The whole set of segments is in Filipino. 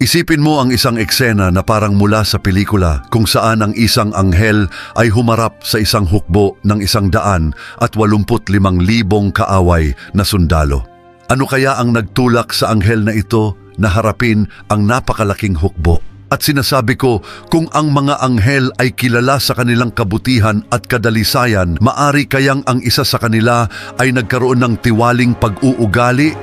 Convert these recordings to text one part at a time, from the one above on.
Isipin mo ang isang eksena na parang mula sa pelikula kung saan ang isang anghel ay humarap sa isang hukbo ng 185,000 kaaway na sundalo. Ano kaya ang nagtulak sa anghel na ito na harapin ang napakalaking hukbo? At sinasabi ko, kung ang mga anghel ay kilala sa kanilang kabutihan at kadalisayan, maari kayang ang isa sa kanila ay nagkaroon ng tiwaling pag-uugali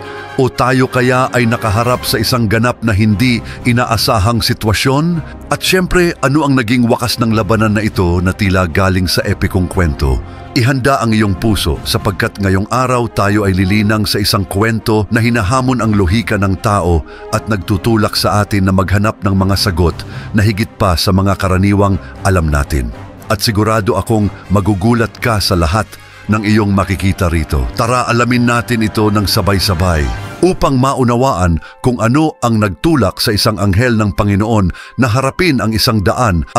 o tayo kaya ay nakaharap sa isang ganap na hindi inaasahang sitwasyon? At syempre, ano ang naging wakas ng labanan na ito na tila galing sa epikong kwento? Ihanda ang iyong puso sapagkat ngayong araw tayo ay lilinang sa isang kwento na hinahamon ang lohika ng tao at nagtutulak sa atin na maghanap ng mga sagot na higit pa sa mga karaniwang alam natin. At sigurado akong magugulat ka sa lahat ng iyong makikita rito. Tara, alamin natin ito ng sabay-sabay upang maunawaan kung ano ang nagtulak sa isang anghel ng Panginoon na harapin ang 185,000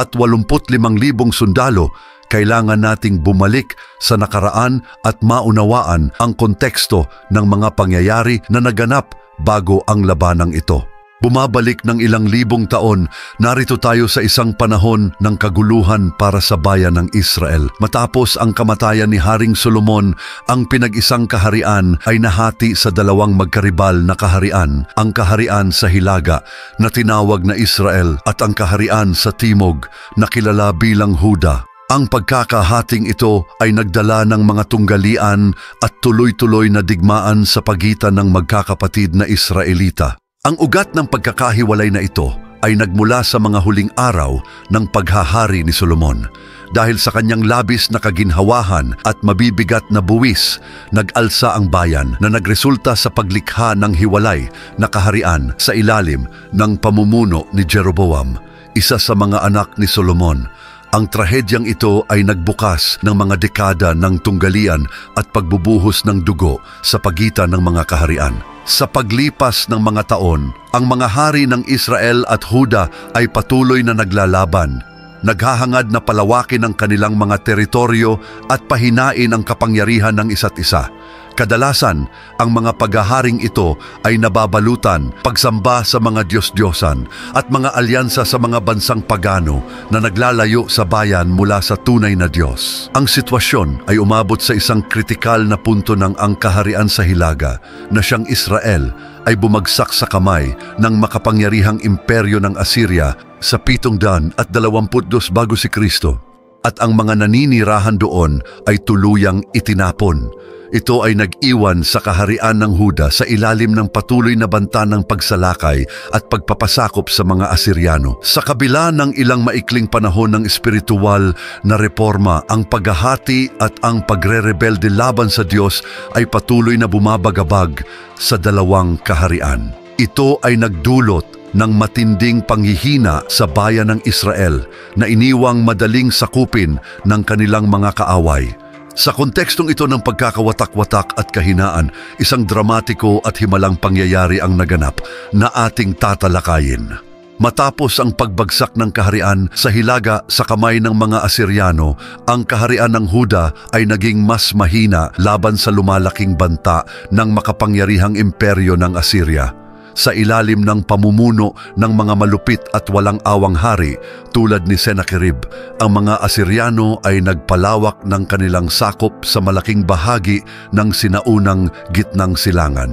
sundalo. Kailangan nating bumalik sa nakaraan at maunawaan ang konteksto ng mga pangyayari na naganap bago ang labanang ito. Bumabalik ng ilang libong taon, narito tayo sa isang panahon ng kaguluhan para sa bayan ng Israel. Matapos ang kamatayan ni Haring Solomon, ang pinag-isang kaharian ay nahati sa dalawang magkaribal na kaharian, ang kaharian sa Hilaga na tinawag na Israel at ang kaharian sa Timog na kilala bilang Huda. Ang pagkakahating ito ay nagdala ng mga tunggalian at tuloy-tuloy na digmaan sa pagitan ng magkakapatid na Israelita. Ang ugat ng pagkakahiwalay na ito ay nagmula sa mga huling araw ng paghahari ni Solomon. Dahil sa kanyang labis na kaginhawahan at mabibigat na buwis, nag-alsa ang bayan na nagresulta sa paglikha ng hiwalay na kaharian sa ilalim ng pamumuno ni Jeroboam, isa sa mga anak ni Solomon. Ang trahedyang ito ay nagbukas ng mga dekada ng tunggalian at pagbubuhos ng dugo sa pagitan ng mga kaharian. Sa paglipas ng mga taon, ang mga hari ng Israel at Huda ay patuloy na naglalaban. Naghahangad na palawakin ang kanilang mga teritoryo at pahinain ang kapangyarihan ng isa't isa. Kadalasan, ang mga paghaharing ito ay nababalutan, pagsamba sa mga Diyos-Diyosan at mga alyansa sa mga bansang pagano na naglalayo sa bayan mula sa tunay na Diyos. Ang sitwasyon ay umabot sa isang kritikal na punto ng ang kaharian sa Hilaga na siyang Israel ay bumagsak sa kamay ng makapangyarihang imperyo ng Assyria sa 722 bago si Kristo. At ang mga naninirahan doon ay tuluyang itinapon. Ito ay nag-iwan sa kaharian ng Huda sa ilalim ng patuloy na banta ng pagsalakay at pagpapasakop sa mga Asiryano. Sa kabila ng ilang maikling panahon ng espiritual na reforma, ang paghahati at ang pagre-rebelde laban sa Diyos ay patuloy na bumabagabag sa dalawang kaharian. Ito ay nagdulot ng matinding panghihina sa bayan ng Israel na iniwang madaling sakupin ng kanilang mga kaaway. Sa kontekstong ito ng pagkakawatak-watak at kahinaan, isang dramatiko at himalang pangyayari ang naganap na ating tatalakayin. Matapos ang pagbagsak ng kaharian sa Hilaga sa kamay ng mga Asiryano, ang kaharian ng Huda ay naging mas mahina laban sa lumalaking banta ng makapangyarihang imperyo ng Assyria. Sa ilalim ng pamumuno ng mga malupit at walang awang hari tulad ni Sennacherib, ang mga Asiryano ay nagpalawak ng kanilang sakop sa malaking bahagi ng sinaunang gitnang silangan.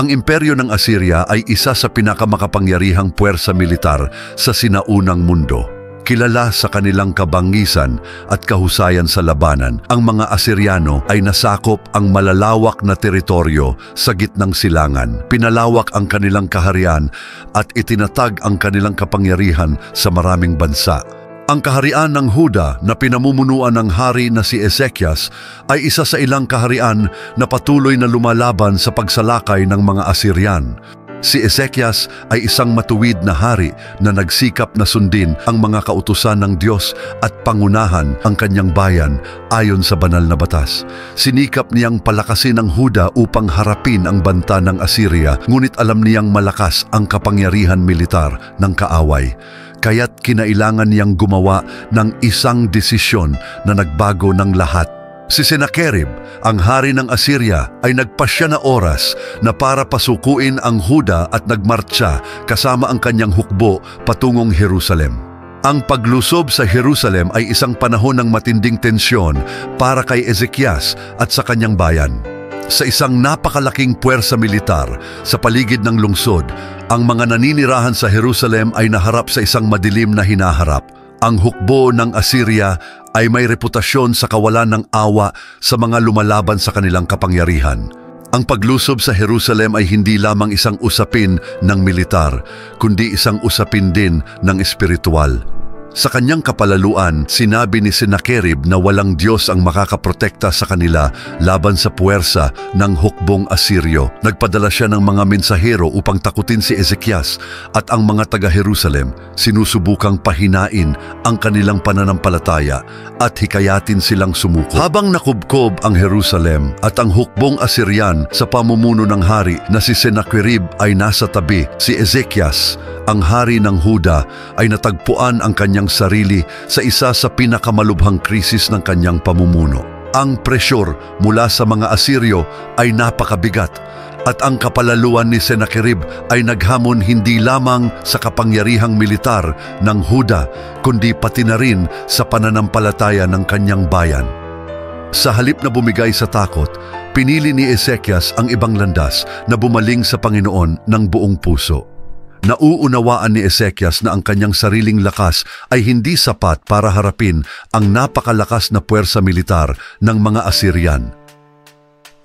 Ang imperyo ng Assyria ay isa sa pinakamakapangyarihang puwersa militar sa sinaunang mundo. Kilala sa kanilang kabangisan at kahusayan sa labanan, ang mga Asiryano ay nasakop ang malalawak na teritoryo sa gitnang silangan. Pinalawak ang kanilang kaharian at itinatag ang kanilang kapangyarihan sa maraming bansa. Ang kaharian ng Huda na pinamumunuan ng hari na si Ezekias ay isa sa ilang kaharian na patuloy na lumalaban sa pagsalakay ng mga Asiryan. Si Ezekias ay isang matuwid na hari na nagsikap na sundin ang mga kautusan ng Diyos at pangunahan ang kanyang bayan ayon sa banal na batas. Sinikap niyang palakasin ang Huda upang harapin ang banta ng Assyria, ngunit alam niyang malakas ang kapangyarihan militar ng kaaway. Kaya't kinailangan niyang gumawa ng isang desisyon na nagbago ng lahat. Si Sennacherib, ang hari ng Assyria, ay nagpasya na oras na para pasukuin ang Huda at nagmartsa kasama ang kanyang hukbo patungong Jerusalem. Ang paglusob sa Jerusalem ay isang panahon ng matinding tensyon para kay Ezekias at sa kanyang bayan. Sa isang napakalaking puwersa militar sa paligid ng lungsod, ang mga naninirahan sa Jerusalem ay naharap sa isang madilim na hinaharap. Ang hukbo ng Assyria ay may reputasyon sa kawalan ng awa sa mga lumalaban sa kanilang kapangyarihan. Ang paglusob sa Jerusalem ay hindi lamang isang usapin ng militar, kundi isang usapin din ng espiritual. Sa kanyang kapalaluan, sinabi ni Sennacherib na walang Diyos ang makakaprotekta sa kanila laban sa puwersa ng hukbong Asiryo. Nagpadala siya ng mga mensahero upang takutin si Ezekias at ang mga taga-Jerusalem, sinusubukang pahinain ang kanilang pananampalataya at hikayatin silang sumuko. Habang nakubkob ang Jerusalem at ang hukbong Asiryan sa pamumuno ng hari na si Sennacherib ay nasa tabi, si Ezekias, ang hari ng Huda, ay natagpuan ang kanyang sarili sa isa sa pinakamalubhang krisis ng kanyang pamumuno. Ang presyur mula sa mga Asiryo ay napakabigat at ang kapalaluan ni Sennacherib ay naghamon hindi lamang sa kapangyarihang militar ng Huda, kundi pati na rin sa pananampalataya ng kanyang bayan. Sa halip na bumigay sa takot, pinili ni Ezekias ang ibang landas na bumaling sa Panginoon ng buong puso. Nauunawaan ni Ezekias na ang kanyang sariling lakas ay hindi sapat para harapin ang napakalakas na puwersa militar ng mga Assyrian.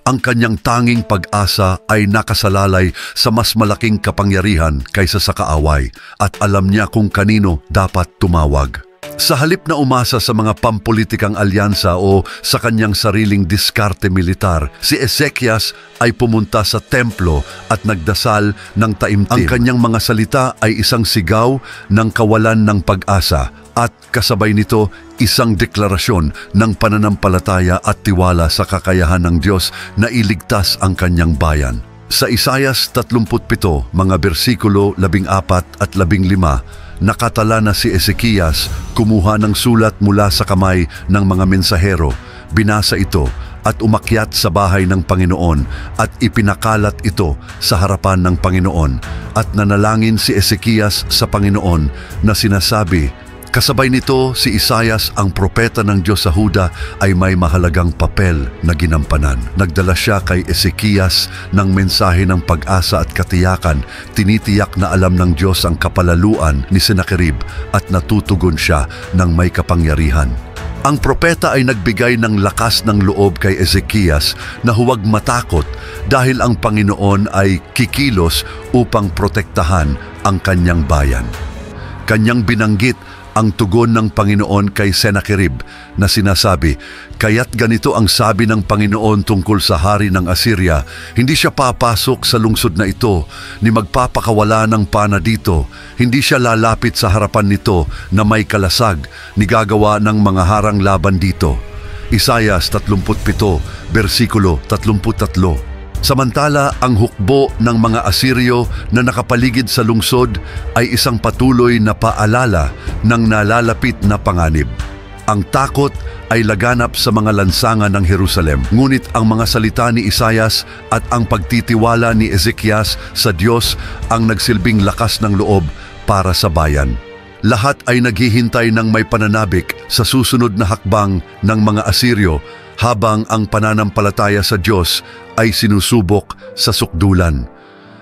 Ang kanyang tanging pag-asa ay nakasalalay sa mas malaking kapangyarihan kaysa sa kaaway at alam niya kung kanino dapat tumawag. Sa halip na umasa sa mga pampolitikang alyansa o sa kanyang sariling diskarte militar, si Ezekias ay pumunta sa templo at nagdasal ng taimtim. Ang kanyang mga salita ay isang sigaw ng kawalan ng pag-asa at kasabay nito isang deklarasyon ng pananampalataya at tiwala sa kakayahan ng Diyos na iligtas ang kanyang bayan. Sa Isaias 37, mga bersikulo 14 at 15, nakatala na si Ezekias, kumuha ng sulat mula sa kamay ng mga mensahero, binasa ito at umakyat sa bahay ng Panginoon at ipinakalat ito sa harapan ng Panginoon at nanalangin si Ezekias sa Panginoon na sinasabi, kasabay nito si Isaias ang propeta ng Diyos sa Huda ay may mahalagang papel na ginampanan. Nagdala siya kay Ezekias ng mensahe ng pag-asa at katiyakan, tinitiyak na alam ng Diyos ang kapalaluan ni Sennacherib at natutugon siya ng may kapangyarihan. Ang propeta ay nagbigay ng lakas ng loob kay Ezekias na huwag matakot dahil ang Panginoon ay kikilos upang protektahan ang kanyang bayan. Kanyang binanggit ang tugon ng Panginoon kay Sennacherib na sinasabi, kaya't ganito ang sabi ng Panginoon tungkol sa hari ng Assyria, hindi siya papasok sa lungsod na ito, ni magpapakawala ng pana dito, hindi siya lalapit sa harapan nito na may kalasag, ni gagawa ng mga harang laban dito. Isaias 37, bersikulo 33. Samantala, ang hukbo ng mga Asiryo na nakapaligid sa lungsod ay isang patuloy na paalala ng nalalapit na panganib. Ang takot ay laganap sa mga lansangan ng Jerusalem, ngunit ang mga salita ni Isaias at ang pagtitiwala ni Ezekias sa Diyos ang nagsilbing lakas ng loob para sa bayan. Lahat ay naghihintay ng may pananabik sa susunod na hakbang ng mga Asiryo habang ang pananampalataya sa Diyos ay sinusubok sa sukdulan.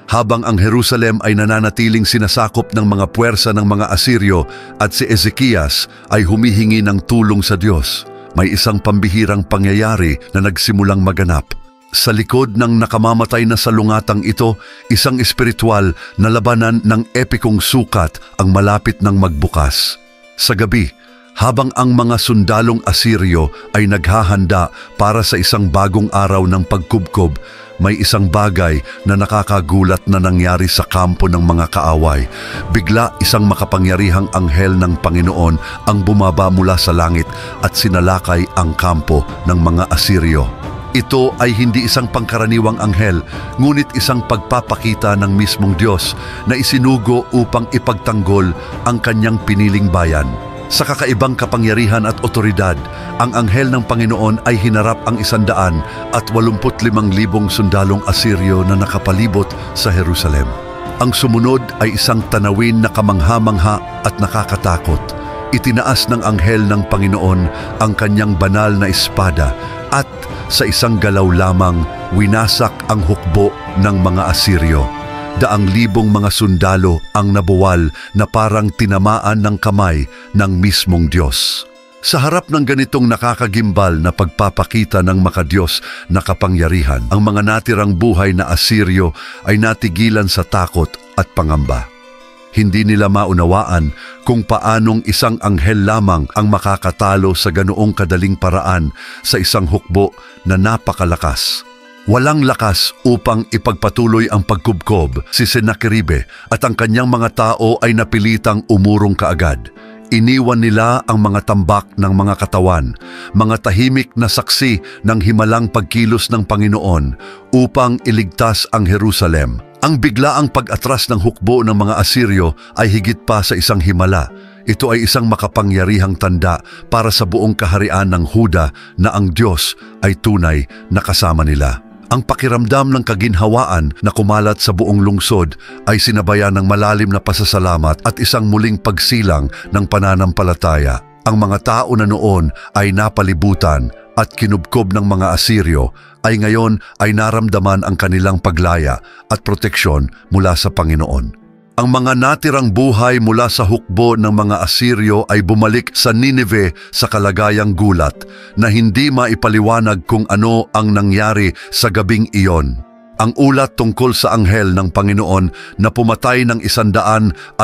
Habang ang Jerusalem ay nananatiling sinasakop ng mga puwersa ng mga Asiryo at si Ezekias ay humihingi ng tulong sa Diyos, may isang pambihirang pangyayari na nagsimulang maganap. Sa likod ng nakamamatay na salungatang ito, isang espiritual na labanan ng epikong sukat ang malapit ng magbukas. Sa gabi, habang ang mga sundalong Asiryo ay naghahanda para sa isang bagong araw ng pagkubkob, may isang bagay na nakakagulat na nangyari sa kampo ng mga kaaway. Bigla isang makapangyarihang anghel ng Panginoon ang bumaba mula sa langit at sinalakay ang kampo ng mga Asiryo. Ito ay hindi isang pangkaraniwang anghel, ngunit isang pagpapakita ng mismong Diyos na isinugo upang ipagtanggol ang kanyang piniling bayan. Sa kakaibang kapangyarihan at otoridad, ang anghel ng Panginoon ay hinarap ang 185,000 sundalong Asiryo na nakapalibot sa Jerusalem. Ang sumunod ay isang tanawin na kamangha-mangha at nakakatakot. Itinaas ng anghel ng Panginoon ang kanyang banal na espada at sa isang galaw lamang winasak ang hukbo ng mga Asiryo. 100,000 mga sundalo ang nabuwal na parang tinamaan ng kamay ng mismong Diyos. Sa harap ng ganitong nakakagimbal na pagpapakita ng makadiyos na kapangyarihan, ang mga natirang buhay na Asiryo ay natigilan sa takot at pangamba. Hindi nila maunawaan kung paanong isang anghel lamang ang makakatalo sa ganoong kadaling paraan sa isang hukbo na napakalakas. Walang lakas upang ipagpatuloy ang pagkubkob si Senakeribe at ang kanyang mga tao ay napilitang umurong kaagad. Iniwan nila ang mga tambak ng mga katawan, mga tahimik na saksi ng himalang pagkilos ng Panginoon upang iligtas ang Jerusalem. Ang biglaang pag-atras ng hukbo ng mga Asiryo ay higit pa sa isang himala. Ito ay isang makapangyarihang tanda para sa buong kaharian ng Huda na ang Diyos ay tunay na kasama nila. Ang pakiramdam ng kaginhawaan na kumalat sa buong lungsod ay sinabayan ng malalim na pasasalamat at isang muling pagsilang ng pananampalataya. Ang mga tao na noon ay napalibutan at kinubkob ng mga Asiryo ay ngayon ay naramdaman ang kanilang paglaya at proteksyon mula sa Panginoon. Ang mga natirang buhay mula sa hukbo ng mga Asiryo ay bumalik sa Nineve sa kalagayang gulat na hindi maipaliwanag kung ano ang nangyari sa gabing iyon. Ang ulat tungkol sa anghel ng Panginoon na pumatay ng 185,000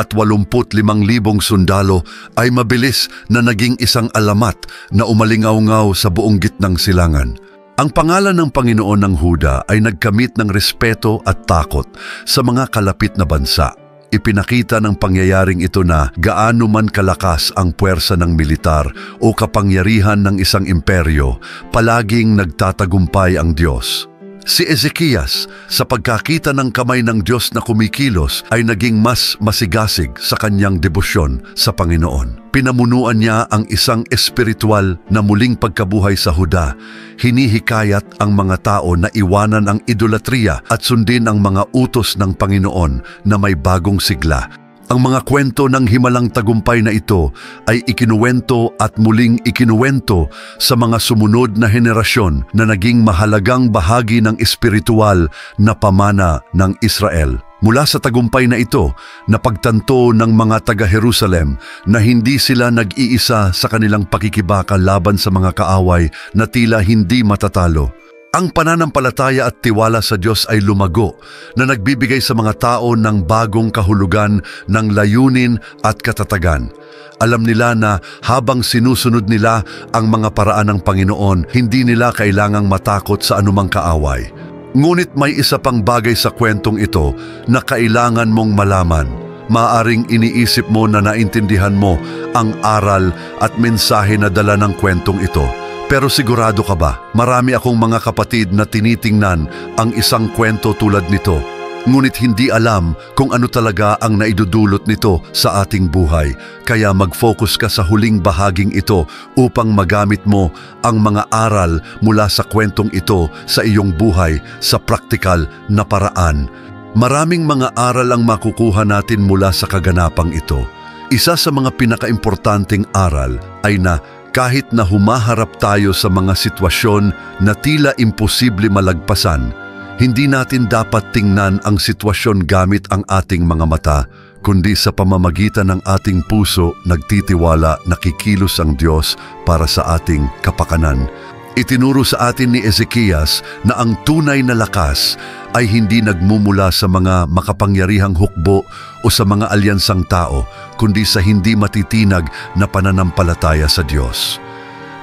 sundalo ay mabilis na naging isang alamat na umalingaw-ngaw sa buong gitnang silangan. Ang pangalan ng Panginoon ng Huda ay nagkamit ng respeto at takot sa mga kalapit na bansa. Ipinakita ng pangyayaring ito na gaano man kalakas ang puwersa ng militar o kapangyarihan ng isang imperyo, palaging nagtatagumpay ang Diyos. Si Ezekias, sa pagkakita ng kamay ng Diyos na kumikilos, ay naging mas masigasig sa kanyang debosyon sa Panginoon. Pinamunuan niya ang isang espiritual na muling pagkabuhay sa Huda. Hinihikayat ang mga tao na iwanan ang idolatriya at sundin ang mga utos ng Panginoon na may bagong sigla. Ang mga kwento ng himalang tagumpay na ito ay ikinuwento at muling ikinuwento sa mga sumunod na henerasyon na naging mahalagang bahagi ng espiritual na pamana ng Israel. Mula sa tagumpay na ito, napagtanto ng mga taga-Jerusalem na hindi sila nag-iisa sa kanilang pakikibaka laban sa mga kaaway na tila hindi matatalo. Ang pananampalataya at tiwala sa Diyos ay lumago na nagbibigay sa mga tao ng bagong kahulugan ng layunin at katatagan. Alam nila na habang sinusunod nila ang mga paraan ng Panginoon, hindi nila kailangang matakot sa anumang kaaway. Ngunit may isa pang bagay sa kwentong ito na kailangan mong malaman. Maaring iniisip mo na naintindihan mo ang aral at mensahe na dala ng kwentong ito. Pero sigurado ka ba, marami akong mga kapatid na tinitingnan ang isang kwento tulad nito, ngunit hindi alam kung ano talaga ang naidudulot nito sa ating buhay. Kaya mag-focus ka sa huling bahaging ito upang magamit mo ang mga aral mula sa kwentong ito sa iyong buhay sa praktikal na paraan. Maraming mga aral ang makukuha natin mula sa kaganapang ito. Isa sa mga pinakaimportanteng aral ay na kahit na humaharap tayo sa mga sitwasyon na tila imposible malagpasan, hindi natin dapat tingnan ang sitwasyon gamit ang ating mga mata, kundi sa pamamagitan ng ating puso nagtitiwala na kikilos ang Diyos para sa ating kapakanan. Itinuro sa atin ni Ezekias na ang tunay na lakas ay hindi nagmumula sa mga makapangyarihang hukbo o sa mga alyansang tao, kundi sa hindi matitinag na pananampalataya sa Diyos.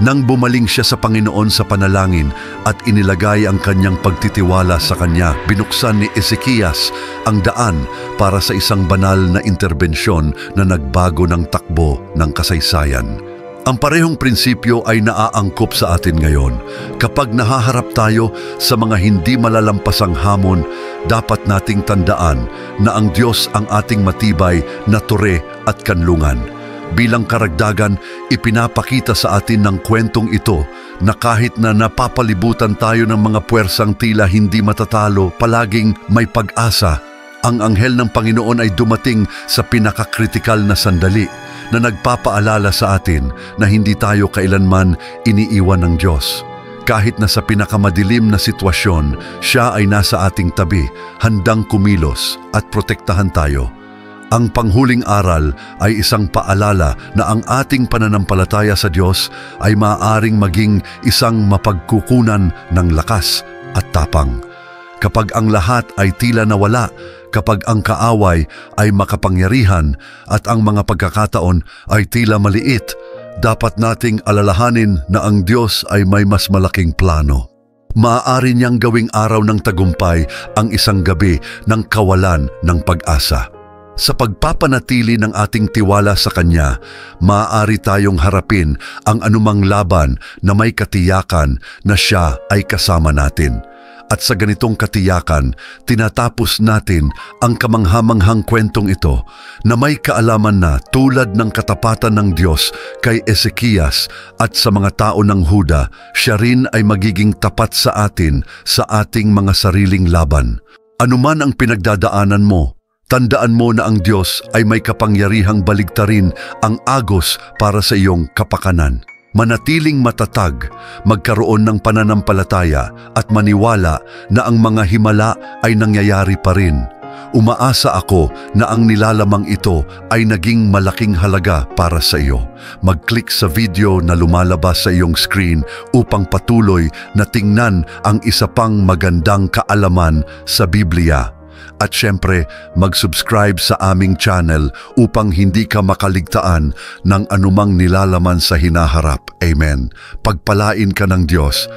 Nang bumaling siya sa Panginoon sa panalangin at inilagay ang kanyang pagtitiwala sa Kanya, binuksan ni Ezekias ang daan para sa isang banal na interbensyon na nagbago ng takbo ng kasaysayan. Ang parehong prinsipyo ay naaangkop sa atin ngayon. Kapag nahaharap tayo sa mga hindi malalampasang hamon, dapat nating tandaan na ang Diyos ang ating matibay na tore at kanlungan. Bilang karagdagan, ipinapakita sa atin ng kwentong ito na kahit na napapalibutan tayo ng mga puwersang tila hindi matatalo, palaging may pag-asa. Ang anghel ng Panginoon ay dumating sa pinakakritikal na sandali na nagpapaalala sa atin na hindi tayo kailanman iniiwan ng Diyos. Kahit na sa pinakamadilim na sitwasyon, siya ay nasa ating tabi, handang kumilos at protektahan tayo. Ang panghuling aral ay isang paalala na ang ating pananampalataya sa Diyos ay maaaring maging isang mapagkukunan ng lakas at tapang. Kapag ang lahat ay tila nawala, kapag ang kaaway ay makapangyarihan at ang mga pagkakataon ay tila maliit, dapat nating alalahanin na ang Diyos ay may mas malaking plano. Maaari niyang gawing araw ng tagumpay ang isang gabi ng kawalan ng pag-asa. Sa pagpapanatili ng ating tiwala sa Kanya, maaari tayong harapin ang anumang laban na may katiyakan na Siya ay kasama natin. At sa ganitong katiyakan, tinatapos natin ang kamanghamanghang kwentong ito na may kaalaman na tulad ng katapatan ng Diyos kay Ezekias at sa mga tao ng Huda, Siya rin ay magiging tapat sa atin sa ating mga sariling laban. Anuman ang pinagdadaanan mo, tandaan mo na ang Diyos ay may kapangyarihang baligtarin ang agos para sa iyong kapakanan. Manatiling matatag, magkaroon ng pananampalataya at maniwala na ang mga himala ay nangyayari pa rin. Umaasa ako na ang nilalamang ito ay naging malaking halaga para sa iyo. Mag-click sa video na lumalabas sa iyong screen upang patuloy na tingnan ang isa pang magandang kaalaman sa Biblia. At syempre, mag-subscribe sa aming channel upang hindi ka makaligtaan ng anumang nilalaman sa hinaharap. Amen. Pagpalain ka ng Diyos.